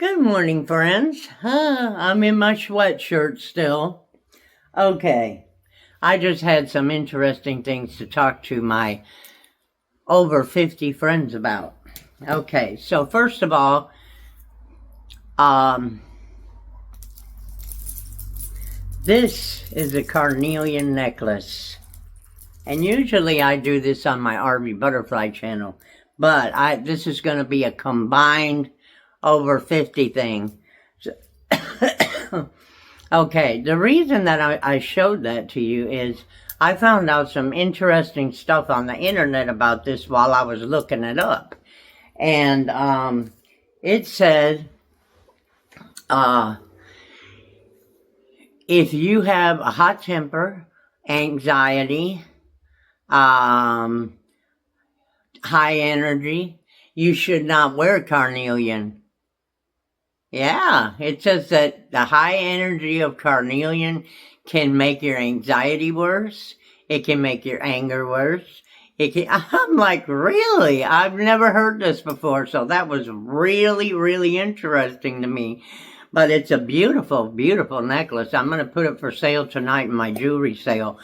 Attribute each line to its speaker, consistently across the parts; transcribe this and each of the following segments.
Speaker 1: Good morning, friends. I'm in my sweatshirt still. Okay, I just had some interesting things to talk to my over 50 friends about. Okay, so first of all, this is a carnelian necklace. And usually I do this on my RV Butterfly channel, but this is going to be a combined over 50 thing. So, okay, the reason that I showed that to you is I found out some interesting stuff on the internet about this while I was looking it up. And it said, if you have a hot temper, anxiety, high energy, you should not wear carnelian. Yeah, it says that the high energy of carnelian can make your anxiety worse. It can make your anger worse. I'm like, really? I've never heard this before. So that was really, really interesting to me. But it's a beautiful, beautiful necklace. I'm going to put it for sale tonight in my jewelry sale.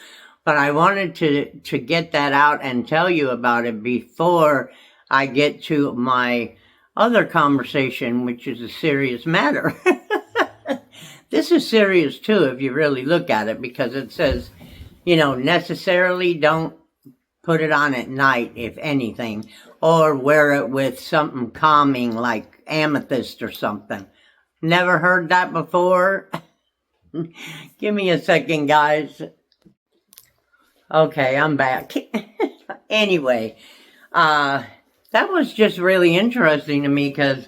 Speaker 1: But I wanted to get that out and tell you about it before I get to my other conversation, which is a serious matter. This is serious too, if you really look at it, because it says, necessarily don't put it on at night, if anything, or wear it with something calming like amethyst or something. Never heard that before? Give me a second, guys. Okay, I'm back. Anyway, that was just really interesting to me because,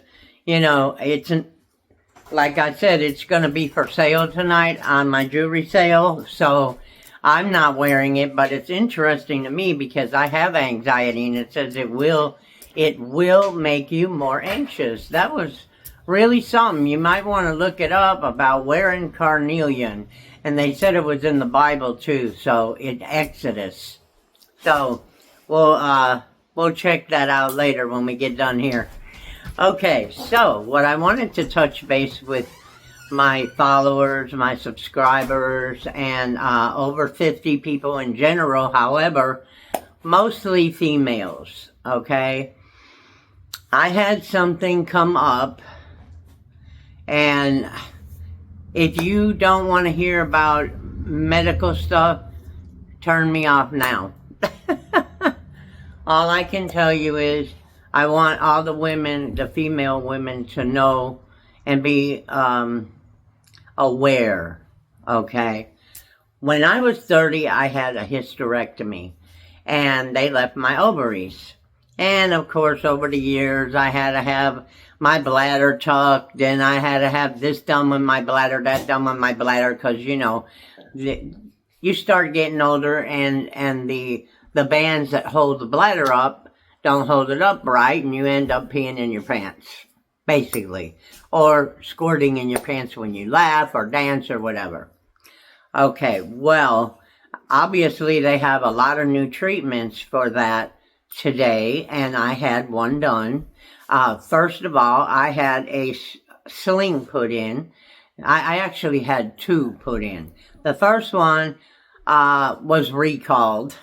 Speaker 1: like I said, it's going to be for sale tonight on my jewelry sale. So I'm not wearing it, but it's interesting to me because I have anxiety and it says it will make you more anxious. That was really something. You might want to look it up about wearing carnelian. And they said it was in the Bible too, so in Exodus. So we'll check that out later when we get done here. Okay, so what I wanted to touch base with my followers, my subscribers, and over 50 people in general, however, mostly females, okay? I had something come up, and if you don't want to hear about medical stuff, turn me off now. All I can tell you is I want all the women, the female women, to know and be aware, okay? When I was 30, I had a hysterectomy, and they left my ovaries. And, of course, over the years, I had to have my bladder tucked, and I had to have this done with my bladder, that done with my bladder, because, you start getting older, and the bands that hold the bladder up don't hold it up right, and you end up peeing in your pants, basically, or squirting in your pants when you laugh or dance or whatever. Okay, well, obviously they have a lot of new treatments for that today, and I had one done. First of all, I had a sling put in. I actually had two put in. The first one was recalled.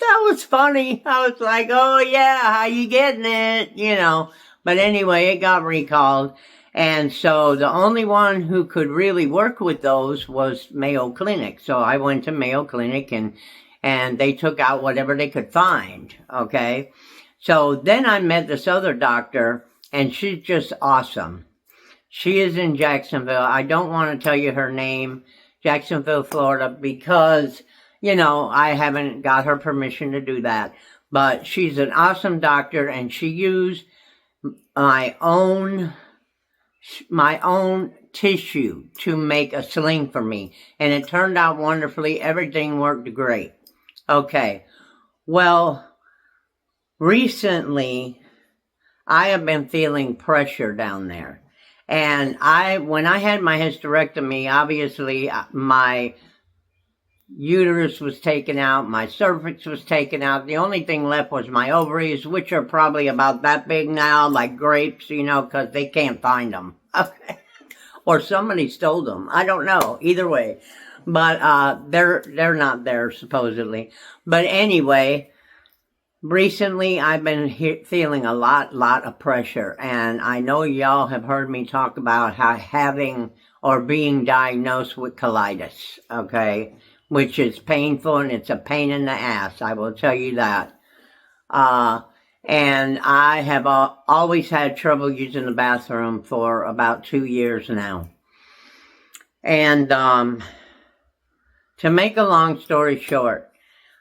Speaker 1: That was funny. I was like, oh yeah, how you getting it? But anyway, it got recalled. And so the only one who could really work with those was Mayo Clinic. So I went to Mayo Clinic and they took out whatever they could find. Okay. So then I met this other doctor, and she's just awesome. She is in Jacksonville. I don't want to tell you her name, Jacksonville, Florida, because, I haven't got her permission to do that. But she's an awesome doctor, and she used my own tissue to make a sling for me. And it turned out wonderfully. Everything worked great. Okay. Well, recently, I have been feeling pressure down there. And when I had my hysterectomy, obviously my uterus was taken out, my cervix was taken out. The only thing left was my ovaries, which are probably about that big now, like grapes, because they can't find them. Okay. Or somebody stole them. I don't know. Either way. But they're not there, supposedly. But anyway, recently I've been feeling a lot of pressure. And I know y'all have heard me talk about how having or being diagnosed with colitis, okay? Which is painful and it's a pain in the ass. I will tell you that. And I have always had trouble using the bathroom for about 2 years now. And to make a long story short,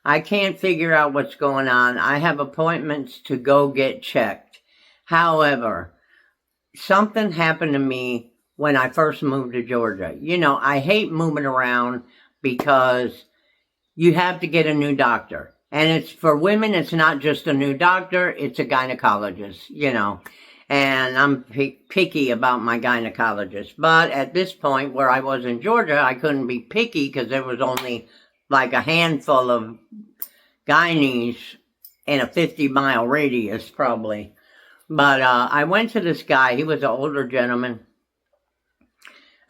Speaker 1: I can't figure out what's going on. I have appointments to go get checked. However, something happened to me when I first moved to Georgia. You know, I hate moving around because you have to get a new doctor. And it's for women, it's not just a new doctor, it's a gynecologist, you know. And I'm picky about my gynecologist. But at this point, where I was in Georgia, I couldn't be picky because there was only like a handful of gynes in a 50-mile radius, probably. But I went to this guy. He was an older gentleman.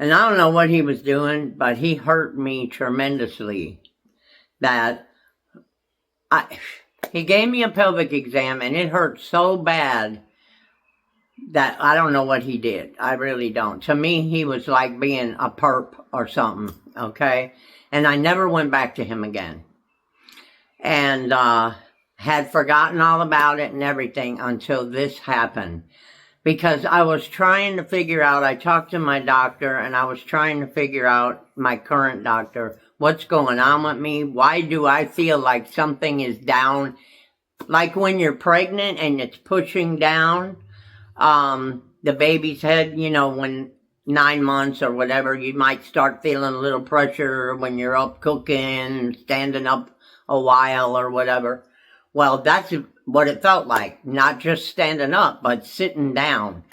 Speaker 1: And I don't know what he was doing, but he hurt me tremendously. He gave me a pelvic exam, and it hurt so bad that I don't know what he did. I really don't. To me, he was like being a perp or something, okay? And I never went back to him again. And had forgotten all about it and everything until this happened. Because I was trying to figure out, I talked to my doctor, and I was trying to figure out, my current doctor, what's going on with me? Why do I feel like something is down? Like when you're pregnant and it's pushing down the baby's head, you know, when 9 months or whatever, you might start feeling a little pressure when you're up cooking, standing up a while or whatever. Well, that's what it felt like. Not just standing up, but sitting down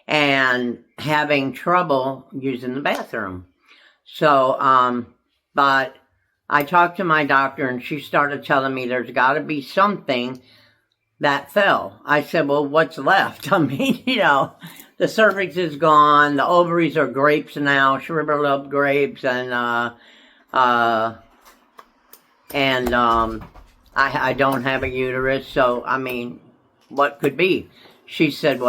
Speaker 1: and having trouble using the bathroom. So, but I talked to my doctor and she started telling me there's got to be something that fell. I said, well, what's left? I mean, you know, the cervix is gone. The ovaries are grapes now, shriveled up grapes. And I don't have a uterus. So, I mean, what could be? She said,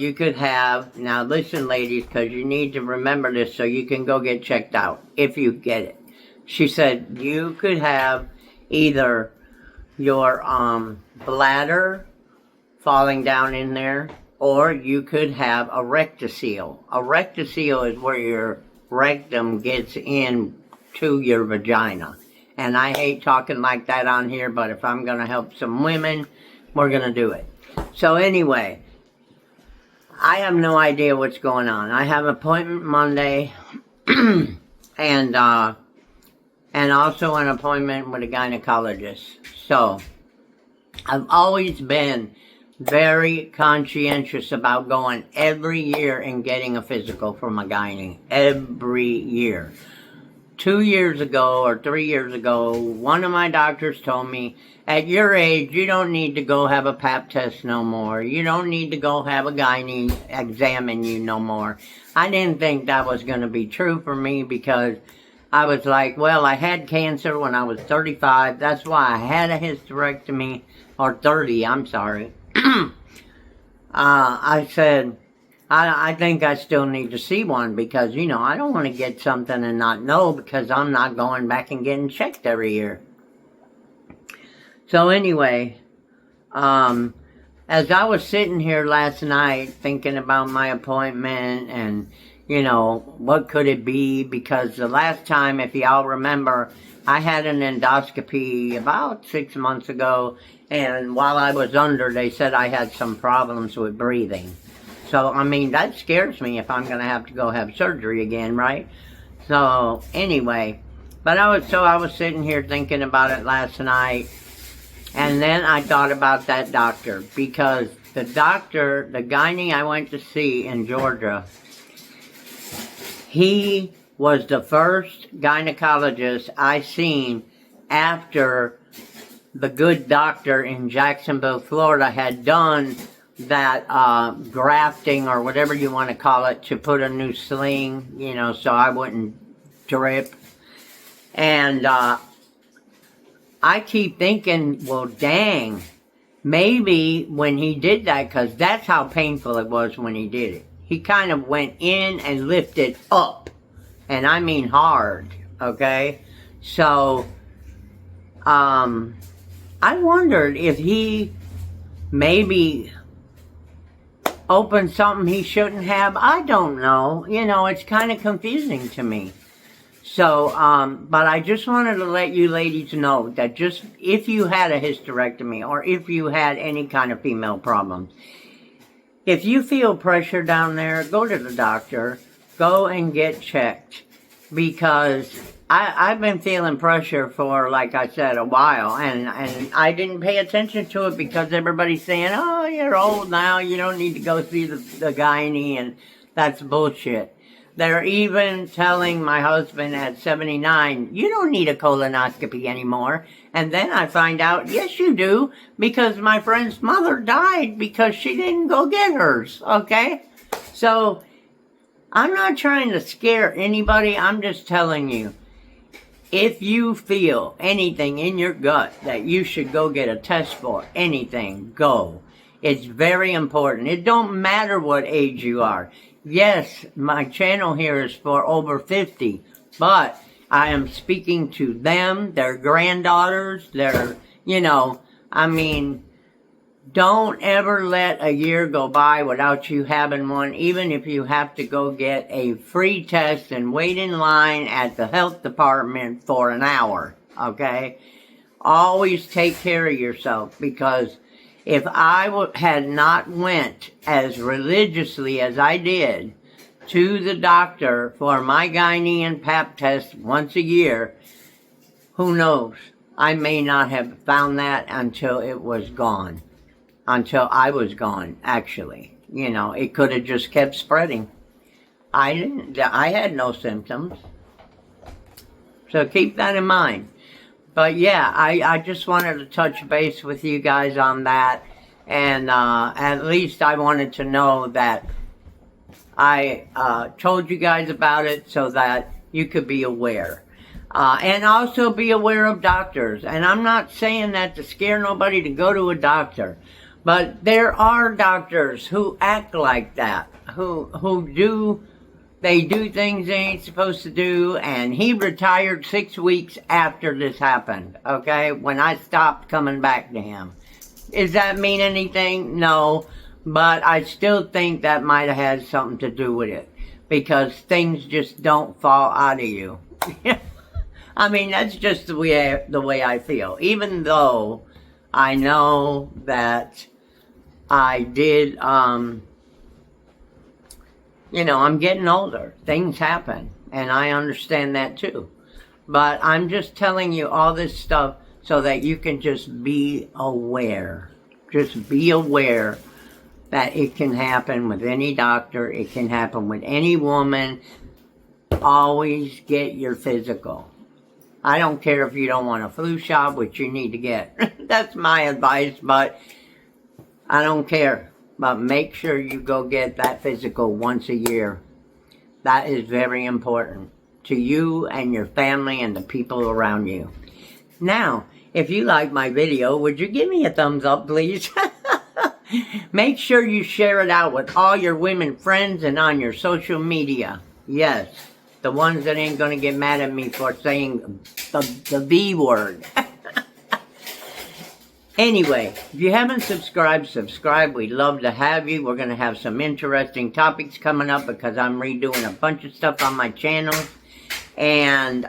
Speaker 1: you could have, now listen, ladies, because you need to remember this so you can go get checked out if you get it. She said, you could have either your bladder falling down in there, or you could have a rectocele. A rectocele is where your rectum gets in to your vagina. And I hate talking like that on here, but if I'm going to help some women, we're going to do it. So anyway, I have no idea what's going on. I have an appointment Monday and also an appointment with a gynecologist. So I've always been very conscientious about going every year and getting a physical from a gynae. Every year. 2 years ago or 3 years ago, one of my doctors told me, at your age, you don't need to go have a pap test no more. You don't need to go have a gynae examine you no more. I didn't think that was going to be true for me because I was like, well, I had cancer when I was 35. That's why I had a hysterectomy, or 30, I'm sorry. I said, I think I still need to see one because, you know, I don't want to get something and not know because I'm not going back and getting checked every year. So anyway, as I was sitting here last night thinking about my appointment and, you know, what could it be? Because the last time, if y'all remember, I had an endoscopy about 6 months ago, and while I was under, they said I had some problems with breathing. So, I mean, that scares me if I'm going to have to go have surgery again, right? So, anyway, but I was sitting here thinking about it last night, and then I thought about that doctor, because the doctor, the gynae I went to see in Georgia, he was the first gynecologist I seen after the good doctor in Jacksonville, Florida had done that grafting or whatever you want to call it to put a new sling, you know, so I wouldn't drip. And I keep thinking, well, dang, maybe when he did that, because that's how painful it was when he did it. He kind of went in and lifted up, and I mean hard, okay? So, I wondered if he maybe opened something he shouldn't have. I don't know. You know, it's kind of confusing to me. So, but I just wanted to let you ladies know that just if you had a hysterectomy or if you had any kind of female problems, if you feel pressure down there, go to the doctor, go and get checked, because I've been feeling pressure for, like I said, a while, and I didn't pay attention to it because everybody's saying, oh, you're old now, you don't need to go see the gynae, and that's bullshit. They're even telling my husband at 79, you don't need a colonoscopy anymore. And then I find out, yes, you do, because my friend's mother died because she didn't go get hers, okay? So, I'm not trying to scare anybody, I'm just telling you, if you feel anything in your gut that you should go get a test for, anything, go. It's very important. It don't matter what age you are. Yes, my channel here is for over 50, but I am speaking to them, their granddaughters, their, you know, I mean, don't ever let a year go by without you having one, even if you have to go get a free test and wait in line at the health department for an hour, okay? Always take care of yourself, because if I had not went as religiously as I did to the doctor for my gynae and pap test once a year, who knows? I may not have found that until it was gone. Until I was gone, actually. You know, it could have just kept spreading. I had no symptoms. So keep that in mind. But yeah, I just wanted to touch base with you guys on that. And at least I wanted to know that I told you guys about it so that you could be aware. And also be aware of doctors. And I'm not saying that to scare nobody to go to a doctor. But there are doctors who act like that. They do things they ain't supposed to do, and he retired 6 weeks after this happened, okay, when I stopped coming back to him. Does that mean anything? No, but I still think that might have had something to do with it, because things just don't fall out of you. I mean, that's just the way I feel, even though I know that I did, you know, I'm getting older. Things happen. And I understand that too. But I'm just telling you all this stuff so that you can just be aware. Just be aware that it can happen with any doctor. It can happen with any woman. Always get your physical. I don't care if you don't want a flu shot, which you need to get. That's my advice, but I don't care. But make sure you go get that physical once a year. That is very important to you and your family and the people around you. Now, if you like my video, would you give me a thumbs up, please? Make sure you share it out with all your women friends and on your social media. Yes, the ones that ain't going to get mad at me for saying the V word. Anyway, if you haven't subscribed, subscribe. We'd love to have you. We're going to have some interesting topics coming up because I'm redoing a bunch of stuff on my channel. And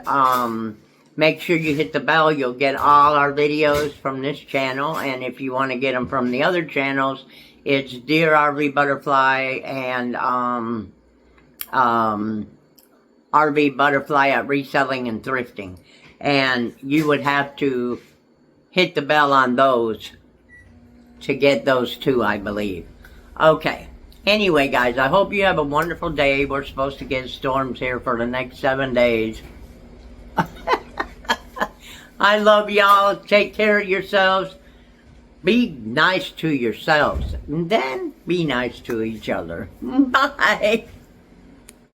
Speaker 1: make sure you hit the bell. You'll get all our videos from this channel. And if you want to get them from the other channels, it's Dear RV Butterfly and RV Butterfly at Reselling and Thrifting. And you would have to hit the bell on those to get those two, I believe. Okay. Anyway, guys, I hope you have a wonderful day. We're supposed to get storms here for the next 7 days. I love y'all. Take care of yourselves. Be nice to yourselves, and then be nice to each other. Bye.